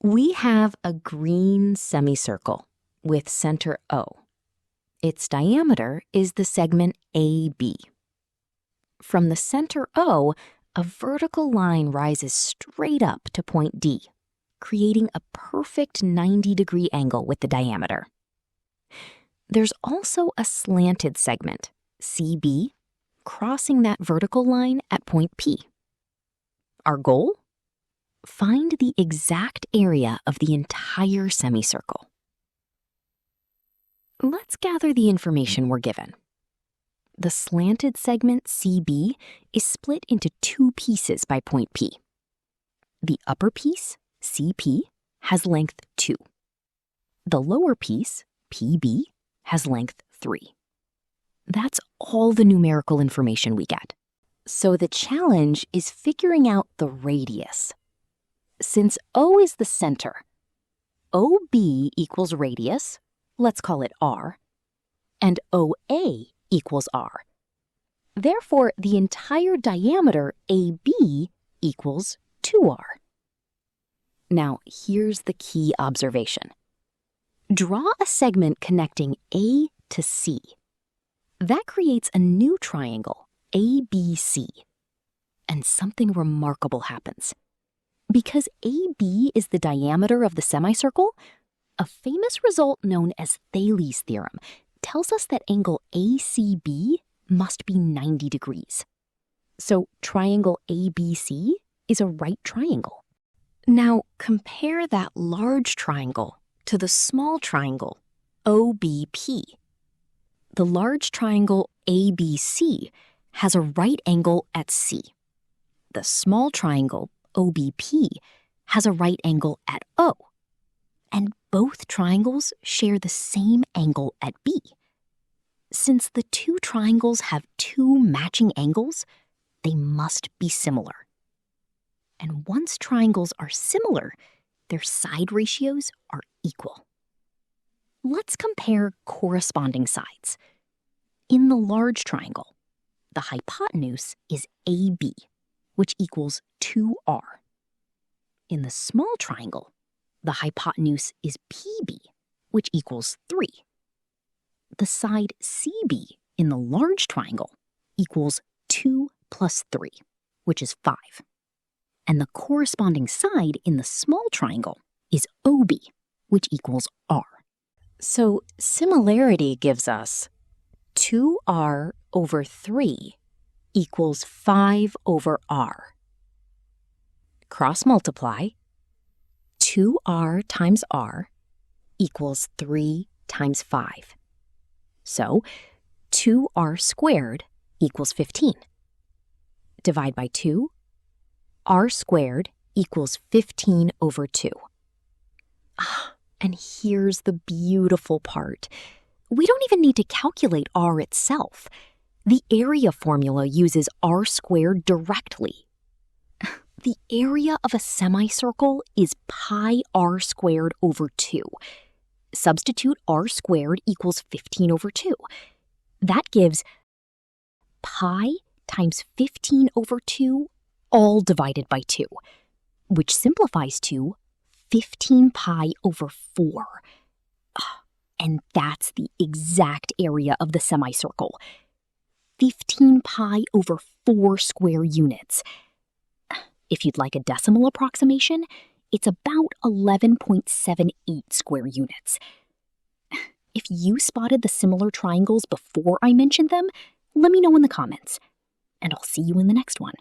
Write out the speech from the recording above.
We have a green semicircle with center O. Its diameter is the segment AB. From the center O, a vertical line rises straight up to point D, creating a perfect 90-degree angle with the diameter. There's also a slanted segment, CB, crossing that vertical line at point P. Our goal? Find the exact area of the entire semicircle. Let's gather the information we're given. The slanted segment CB is split into two pieces by point P. The upper piece, CP, has length 2. The lower piece, PB, has length 3. That's all the numerical information we get. So the challenge is figuring out the radius. Since O is the center, OB equals radius, let's call it R, and OA equals R. Therefore, the entire diameter AB equals 2R. Now, here's the key observation. Draw a segment connecting A to C. That creates a new triangle, ABC. And something remarkable happens. Because AB is the diameter of the semicircle, a famous result known as Thales' theorem tells us that angle ACB must be 90 degrees. So triangle ABC is a right triangle. Now compare that large triangle to the small triangle OBP. The large triangle ABC has a right angle at C. The small triangle OBP has a right angle at O. And both triangles share the same angle at B. Since the two triangles have two matching angles, they must be similar. And once triangles are similar, their side ratios are equal. Let's compare corresponding sides. In the large triangle, the hypotenuse is AB, which equals 2R. In the small triangle, the hypotenuse is PB, which equals 3. The side CB in the large triangle equals 2 plus 3, which is 5. And the corresponding side in the small triangle is OB, which equals R. So similarity gives us 2R over 3 equals 5 over R. Cross multiply, 2R times R equals 3 times 5. So 2R squared equals 15. Divide by 2, R squared equals 15 over 2. And here's the beautiful part. We don't even need to calculate R itself. The area formula uses R squared directly. The area of a semicircle is pi R squared over 2. Substitute R squared equals 15 over 2. That gives pi times 15 over 2 all divided by 2, which simplifies to 15 pi over 4. And that's the exact area of the semicircle. 15 pi over 4 square units. If you'd like a decimal approximation, it's about 11.78 square units. If you spotted the similar triangles before I mentioned them, let me know in the comments, and I'll see you in the next one.